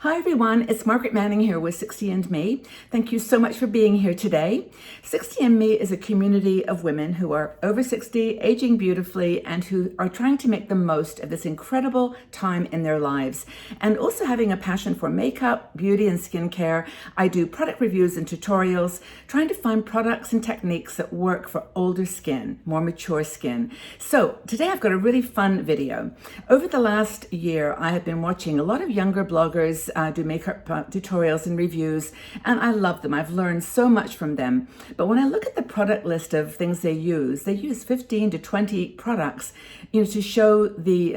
Hi everyone, it's Margaret Manning here with 60andMe. Thank you so much for being here today. 60andMe is a community of women who are over 60, aging beautifully, and who are trying to make the most of this incredible time in their lives. And also having a passion for makeup, beauty, and skincare. I do product reviews and tutorials, trying to find products and techniques that work for older skin, more mature skin. So today I've got a really fun video. Over the last year, I have been watching a lot of younger bloggers do makeup tutorials and reviews, and I love them. I've learned so much from them. But when I look at the product list of things they use 15 to 20 products, to show the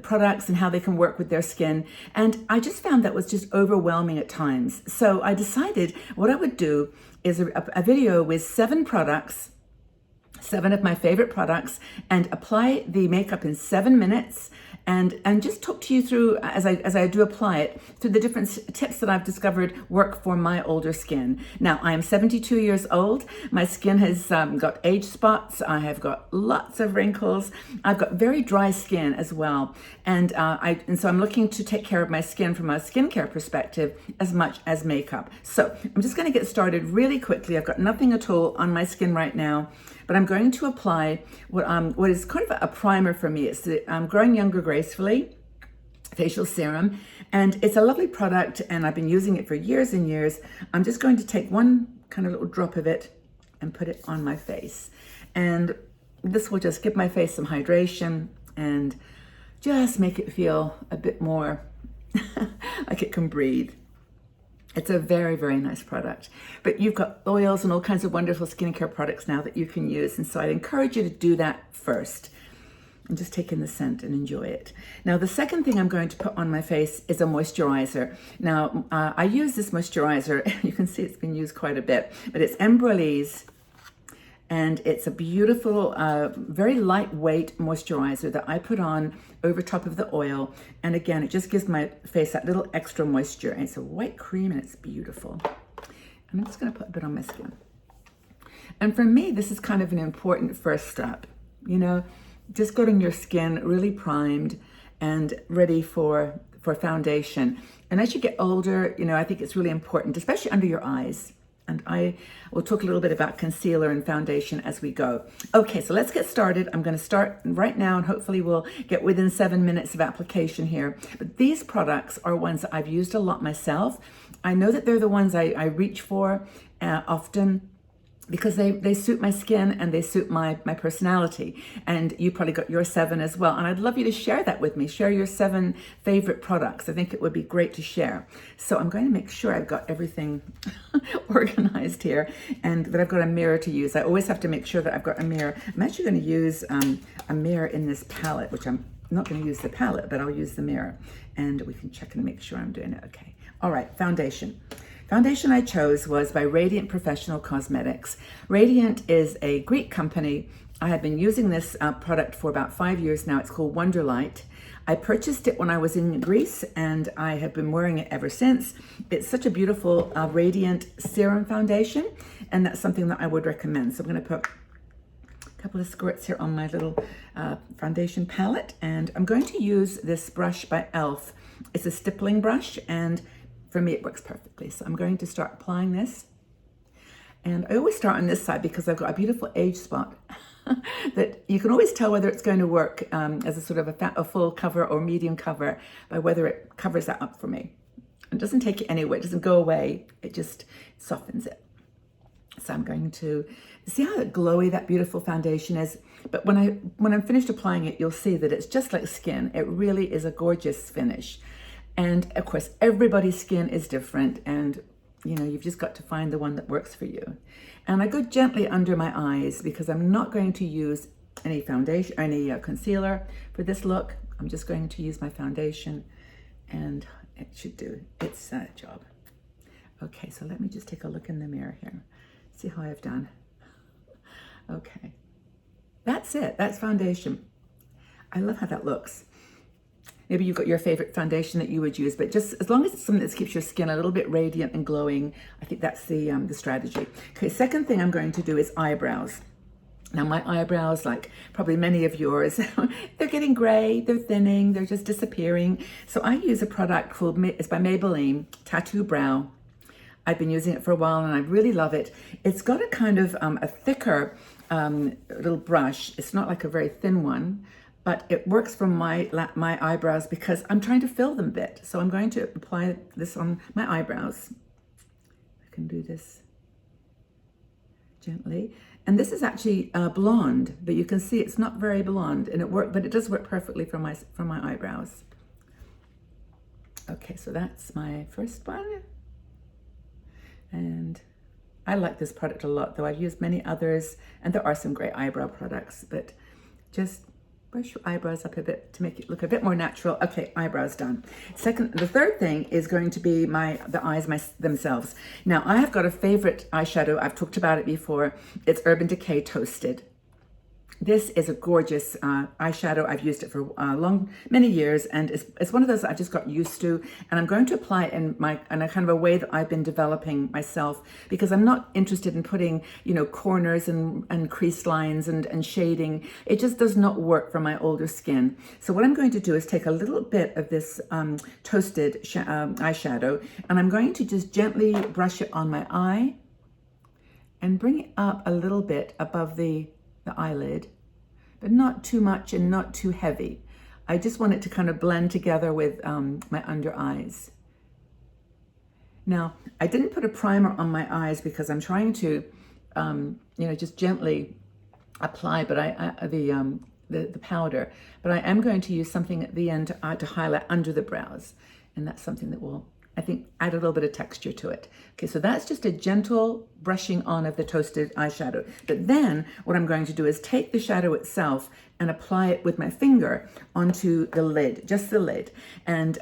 products and how they can work with their skin. And I just found that was just overwhelming at times. So I decided what I would do is a video with 7 products, 7 of my favorite products, and apply the makeup in 7 minutes, and just talk to you through, as I do apply it, through the different tips that I've discovered work for my older skin. Now, I am 72 years old. My skin has got age spots. I have got lots of wrinkles. I've got very dry skin as well. And so I'm looking to take care of my skin from a skincare perspective as much as makeup. So I'm just going to get started really quickly. I've got nothing at all on my skin right now, but I'm going to apply what is kind of a primer for me. It's the Growing Younger Gracefully facial serum, and it's a lovely product, and I've been using it for years and years. I'm just going to take one kind of little drop of it and put it on my face, and this will just give my face some hydration and just make it feel a bit more like it can breathe. It's a very, very nice product. But you've got oils and all kinds of wonderful skincare products now that you can use. And so I'd encourage you to do that first and just take in the scent and enjoy it. Now, the second thing I'm going to put on my face is a moisturizer. Now, I use this moisturizer. You can see it's been used quite a bit, but it's Embryolisse. And it's a beautiful, very lightweight moisturizer that I put on over top of the oil. And again, it just gives my face that little extra moisture. And it's a white cream and it's beautiful. And I'm just gonna put a bit on my skin. And for me, this is kind of an important first step. Just getting your skin really primed and ready for foundation. And as you get older, I think it's really important, especially under your eyes. And I will talk a little bit about concealer and foundation as we go. Okay, so let's get started. I'm going to start right now, and hopefully we'll get within 7 minutes of application here. But these products are ones that I've used a lot myself. I know that they're the ones I reach for often, because they suit my skin and they suit my personality. And you probably got your 7 as well. And I'd love you to share that with me. Share your 7 favorite products. I think it would be great to share. So I'm going to make sure I've got everything organized here and that I've got a mirror to use. I always have to make sure that I've got a mirror. I'm actually going to use a mirror in this palette, which I'm not going to use the palette, but I'll use the mirror. And we can check and make sure I'm doing it okay. All right, foundation. Foundation I chose was by Radiant Professional Cosmetics. Radiant is a Greek company. I have been using this product for about 5 years now. It's called Wonderlight. I purchased it when I was in Greece, and I have been wearing it ever since. It's such a beautiful radiant serum foundation, and that's something that I would recommend. So I'm going to put a couple of squirts here on my little foundation palette, and I'm going to use this brush by e.l.f. It's a stippling brush, and for me, it works perfectly. So I'm going to start applying this. And I always start on this side because I've got a beautiful age spot that you can always tell whether it's going to work as a sort of a full cover or medium cover by whether it covers that up for me. It doesn't take it anywhere. It doesn't go away. It just softens it. So I'm going to see how glowy that beautiful foundation is. But when I'm finished applying it, you'll see that it's just like skin. It really is a gorgeous finish. And of course, everybody's skin is different, and you've just got to find the one that works for you. And I go gently under my eyes because I'm not going to use any foundation, any concealer for this look. I'm just going to use my foundation, and it should do its job. Okay, so let me just take a look in the mirror here. See how I've done. Okay, that's it. That's foundation. I love how that looks. Maybe you've got your favorite foundation that you would use, but just as long as it's something that keeps your skin a little bit radiant and glowing, I think that's the strategy. Okay, second thing I'm going to do is eyebrows. Now my eyebrows, like probably many of yours, they're getting gray, they're thinning, they're just disappearing. So I use a product called, it's by Maybelline, Tattoo Brow. I've been using it for a while and I really love it. It's got a kind of a thicker little brush. It's not like a very thin one, but it works for my eyebrows because I'm trying to fill them a bit. So I'm going to apply this on my eyebrows. I can do this gently. And this is actually blonde, but you can see it's not very blonde, and but it does work perfectly for my eyebrows. Okay, so that's my first one. And I like this product a lot, though I've used many others, and there are some great eyebrow products, but just brush your eyebrows up a bit to make it look a bit more natural. Okay, eyebrows done. The third thing is going to be the eyes themselves. Now, I have got a favorite eyeshadow. I've talked about it before. It's Urban Decay Toasted. This is a gorgeous eyeshadow. I've used it for many years, and it's one of those I just got used to, and I'm going to apply it in a kind of a way that I've been developing myself, because I'm not interested in putting, corners and crease lines and shading. It just does not work for my older skin. So what I'm going to do is take a little bit of this toasted eyeshadow, and I'm going to just gently brush it on my eye and bring it up a little bit above the eyelid, but not too much and not too heavy. I just want it to kind of blend together with my under eyes. Now, I didn't put a primer on my eyes because I'm trying to, just gently apply, but the powder. But I am going to use something at the end to highlight under the brows, and that's something that will, I think, add a little bit of texture to it. Okay, so that's just a gentle brushing on of the toasted eyeshadow. But then what I'm going to do is take the shadow itself and apply it with my finger onto the lid, just the lid. And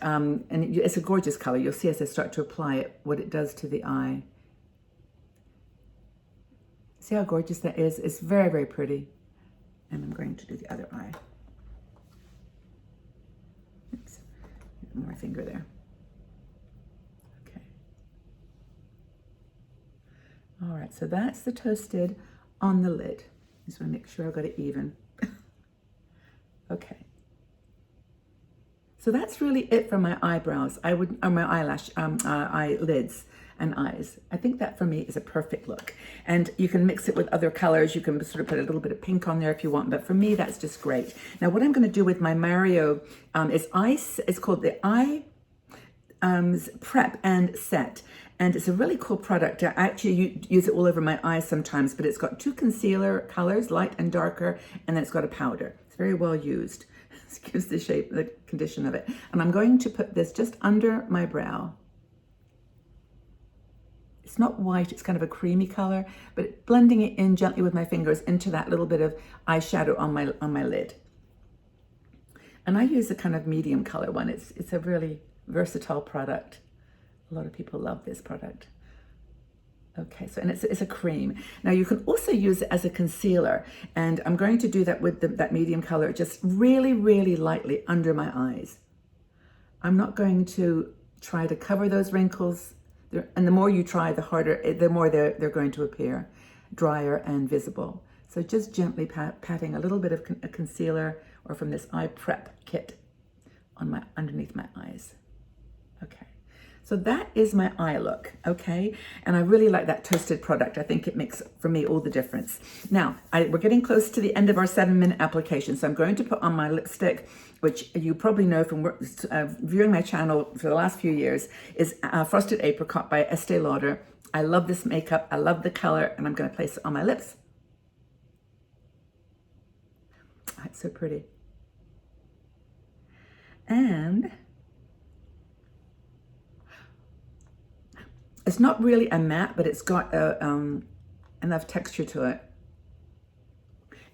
it's a gorgeous color. You'll see as I start to apply it, what it does to the eye. See how gorgeous that is? It's very, very pretty. And I'm going to do the other eye. Oops, one more finger there. All right, so that's the toasted on the lid. Just want to make sure I've got it even. Okay. So that's really it for my eyebrows. Or my eyelids and eyes. I think that for me is a perfect look. And you can mix it with other colors. You can sort of put a little bit of pink on there if you want, but for me, that's just great. Now, what I'm going to do with my Mario it's called the Eye Prep and Set. And it's a really cool product. I actually use it all over my eyes sometimes, but it's got 2 concealer colors, light and darker, and then it's got a powder. It's very well used. Excuse the shape, the condition of it. And I'm going to put this just under my brow. It's not white, it's kind of a creamy color, but blending it in gently with my fingers into that little bit of eyeshadow on my lid. And I use a kind of medium color one. It's a really versatile product. A lot of people love this product. Okay, so, and it's a cream. Now you can also use it as a concealer, and I'm going to do that with that medium color, just really, really lightly under my eyes. I'm not going to try to cover those wrinkles, and the more you try, the more they're going to appear drier and visible. So just gently patting a little bit of a concealer or from this eye prep kit on underneath my eyes. Okay. So that is my eye look, okay? And I really like that toasted product. I think it makes, for me, all the difference. Now, we're getting close to the end of our 7-minute application, so I'm going to put on my lipstick, which you probably know from viewing my channel for the last few years, is Frosted Apricot by Estee Lauder. I love this makeup, I love the color, and I'm gonna place it on my lips. Oh, it's so pretty. And it's not really a matte, but it's got enough texture to it.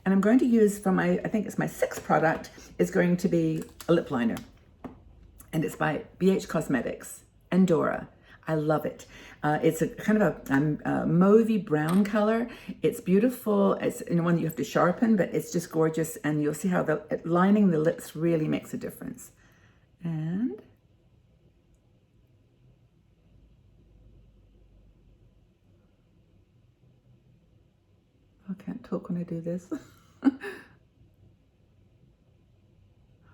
And I'm going to use from I think it's my 6th product, is going to be a lip liner. And it's by BH Cosmetics, Endora. I love it. It's a kind of a mauvey brown color. It's beautiful. It's one that you have to sharpen, but it's just gorgeous. And you'll see how lining the lips really makes a difference. And can't talk when I do this.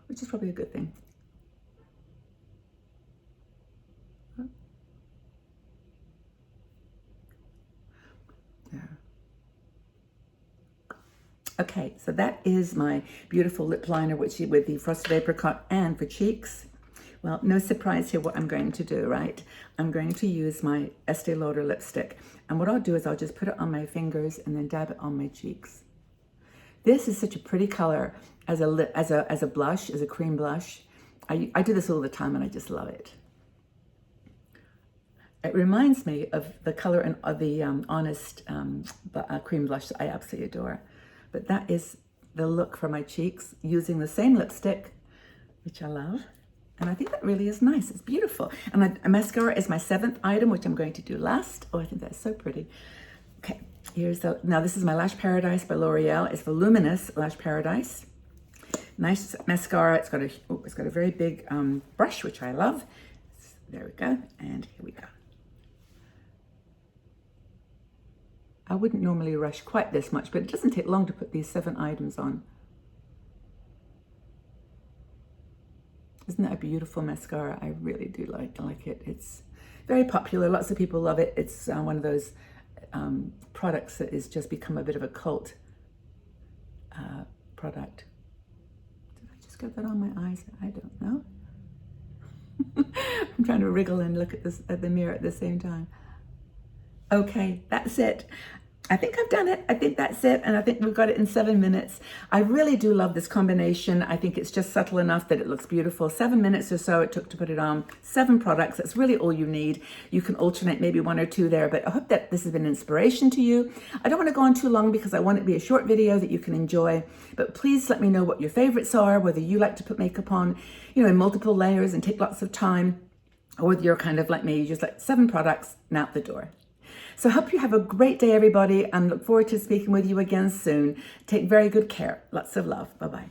Which is probably a good thing. There. Okay, so that is my beautiful lip liner, which is with the Frosted Apricot and for cheeks. Well, no surprise here what I'm going to do, right? I'm going to use my Estee Lauder lipstick. And what I'll do is I'll just put it on my fingers and then dab it on my cheeks. This is such a pretty color as a blush, as a cream blush. I do this all the time and I just love it. It reminds me of the color of the Honest cream blush that I absolutely adore. But that is the look for my cheeks using the same lipstick, which I love. And I think that really is nice. It's beautiful. And a mascara is my 7th item, which I'm going to do last. Oh, I think that's so pretty. Okay, now this is my Lash Paradise by L'Oreal. It's Voluminous Lash Paradise. Nice mascara. It's got a very big brush, which I love. There we go. And here we go. I wouldn't normally rush quite this much, but it doesn't take long to put these 7 items on. Isn't that a beautiful mascara? I really do like it. It's very popular. Lots of people love it. It's one of those products that has just become a bit of a cult product. Did I just get that on my eyes? I don't know. I'm trying to wriggle and look at the mirror at the same time. Okay, that's it. I think I've done it. I think that's it. And I think we've got it in 7 minutes. I really do love this combination. I think it's just subtle enough that it looks beautiful. 7 minutes or so it took to put it on. 7 products. That's really all you need. You can alternate maybe 1 or 2 there, but I hope that this has been inspiration to you. I don't want to go on too long because I want it to be a short video that you can enjoy, but please let me know what your favorites are, whether you like to put makeup on, in multiple layers and take lots of time, or whether you're kind of like me, you just like 7 products and out the door. So I hope you have a great day, everybody, and look forward to speaking with you again soon. Take very good care. Lots of love. Bye-bye.